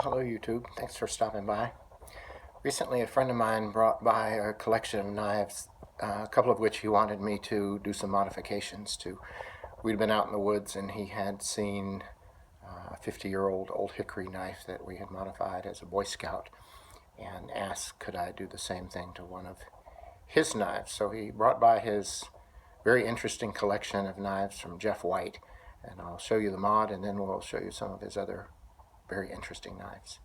Hello YouTube, thanks for stopping by. Recently a friend of mine brought by a collection of knives, a couple of which he wanted me to do some modifications to. We'd been out in the woods and he had seen a 50-year-old old hickory knife that we had modified as a Boy Scout and asked could I do the same thing to one of his knives. So he brought by his very interesting collection of knives from Jeff White, and I'll show you the mod and then we'll show you some of his other very interesting knives.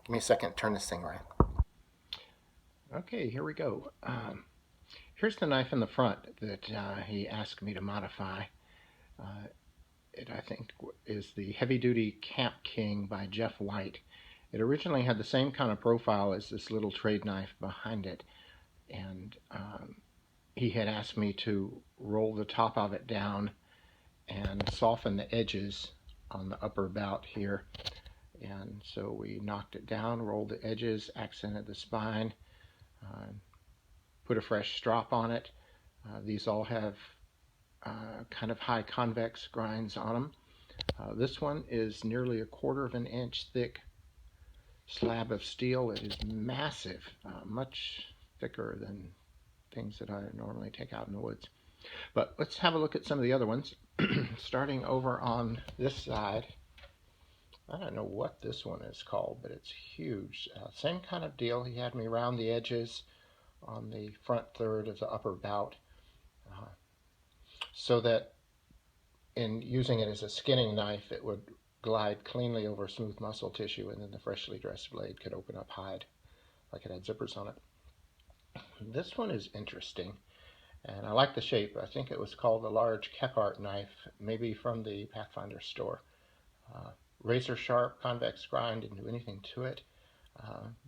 Give me a second to turn this thing around. Okay, here we go. Here's the knife in the front that he asked me to modify. It, I think, is the Heavy Duty Camp King by Jeff White. It originally had the same kind of profile as this little trade knife behind it, and he had asked me to roll the top of it down and soften the edges on the upper bout here. And so we knocked it down, rolled the edges, accented the spine, put a fresh strop on it. These all have kind of high convex grinds on them. This one is nearly 1/4 of an inch thick slab of steel. It is massive, much thicker than things that I normally take out in the woods. But let's have a look at some of the other ones. Starting over on this side, I don't know what this one is called, but it's huge. Same kind of deal. He had me round the edges on the front third of the upper bout, so that in using it as a skinning knife, it would glide cleanly over smooth muscle tissue, and then the freshly dressed blade could open up hide like it had zippers on it. This one is interesting, and I like the shape. I think it was called a large Kephart knife, maybe from the Pathfinder store. Razor sharp, convex grind, didn't do anything to it.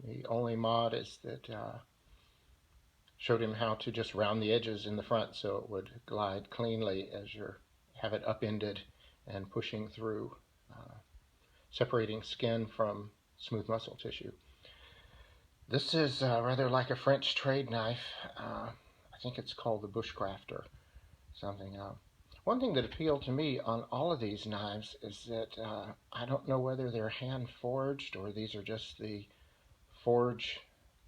The only mod is that showed him how to just round the edges in the front so it would glide cleanly as you have it upended and pushing through, separating skin from smooth muscle tissue. This is rather like a French trade knife. I think it's called the Bushcrafter, something. One thing that appealed to me on all of these knives is that I don't know whether they're hand forged or these are just the forge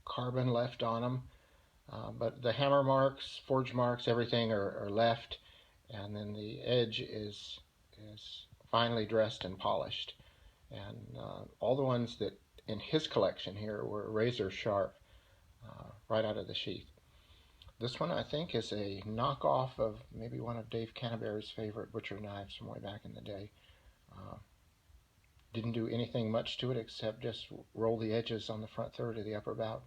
carbon left on them. But the hammer marks, forge marks, everything are left, and then the edge is finely dressed and polished. And all the ones that in his collection here were razor sharp, right out of the sheath. This one I think is a knockoff of maybe one of Dave Canterbury's favorite butcher knives from way back in the day. Didn't do anything much to it except just roll the edges on the front third of the upper bout.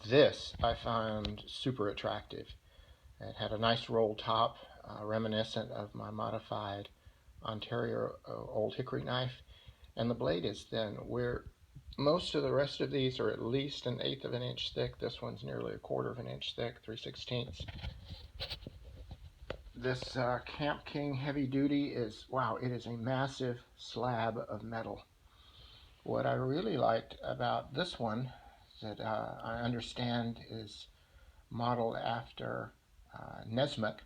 This I found super attractive. It had a nice roll top, reminiscent of my modified Ontario old hickory knife, and the blade is thin, where most of the rest of these are at least 1/8 of an inch thick. This one's nearly 1/4 of an inch thick, 3/16. This Camp King Heavy Duty is, wow, it is a massive slab of metal. What I really liked about this one that I understand is modeled after Nesmuk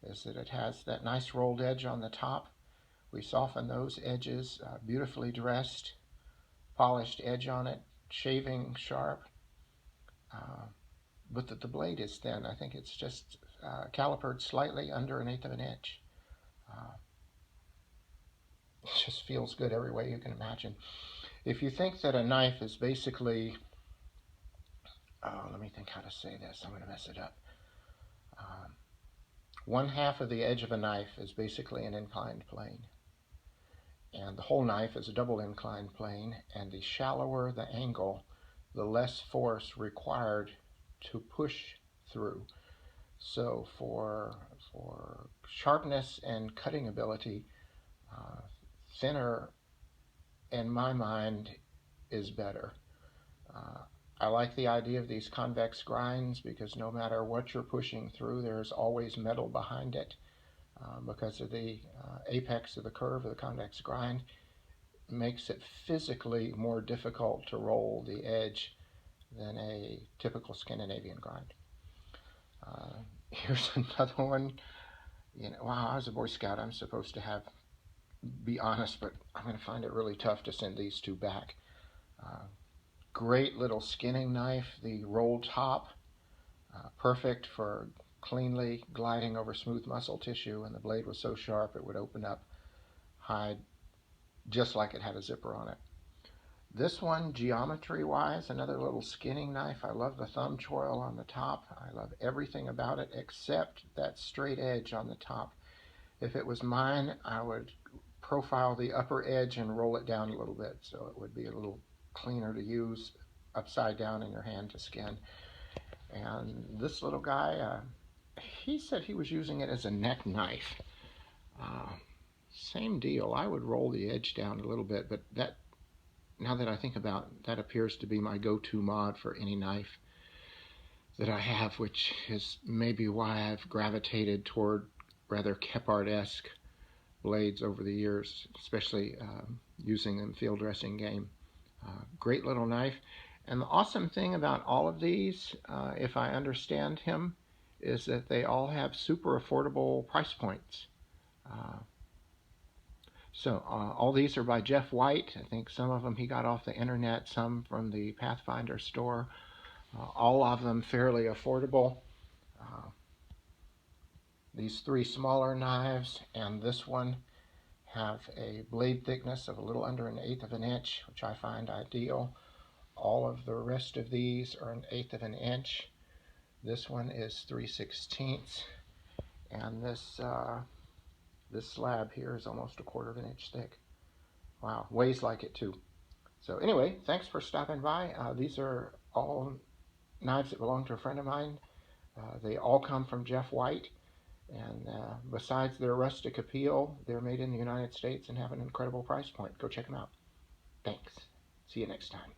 is that it has that nice rolled edge on the top. We soften those edges, beautifully dressed, polished edge on it, shaving sharp, but that the blade is thin. I think it's just calipered slightly under 1/8 of an inch. It just feels good every way you can imagine. If you think that a knife is basically, let me think how to say this, I'm going to mess it up. 1/2 of the edge of a knife is basically an inclined plane, and the whole knife is a double inclined plane, and the shallower the angle, the less force required to push through. So for sharpness and cutting ability, thinner in my mind is better. I like the idea of these convex grinds because no matter what you're pushing through, there's always metal behind it. Because of the apex of the curve of the convex grind, makes it physically more difficult to roll the edge than a typical Scandinavian grind. Here's another one. Wow, I was a Boy Scout. I'm supposed to have be honest, but I'm going to find it really tough to send these two back. Uh, Great little skinning knife, the roll top, perfect for cleanly gliding over smooth muscle tissue, and the blade was so sharp it would open up hide just like it had a zipper on it. This one, geometry-wise, another little skinning knife. I love the thumb choil on the top. I love everything about it except that straight edge on the top. If it was mine, I would profile the upper edge and roll it down a little bit so it would be a little cleaner to use upside down in your hand to skin. And this little guy, he said he was using it as a neck knife. Uh, Same deal. I would roll the edge down a little bit, but that, now that I think about it, that appears to be my go-to mod for any knife that I have, which is maybe why I've gravitated toward rather Kephart-esque blades over the years, especially using them field dressing game. Great little knife. And the awesome thing about all of these, if I understand him, is that they all have super affordable price points. All these are by Jeff White. I think some of them he got off the internet, some from the Pathfinder store. All of them fairly affordable. Uh, these three smaller knives and this one have a blade thickness of a little under 1/8 of an inch, which I find ideal. All of the rest of these are 1/8 of an inch. This one is 3/16, and this slab here is almost 1/4 of an inch thick. Wow, weighs like it too. So anyway, thanks for stopping by. These are all knives that belong to a friend of mine. They all come from Jeff White, and besides their rustic appeal, they're made in the United States and have an incredible price point. Go check them out. Thanks. See you next time.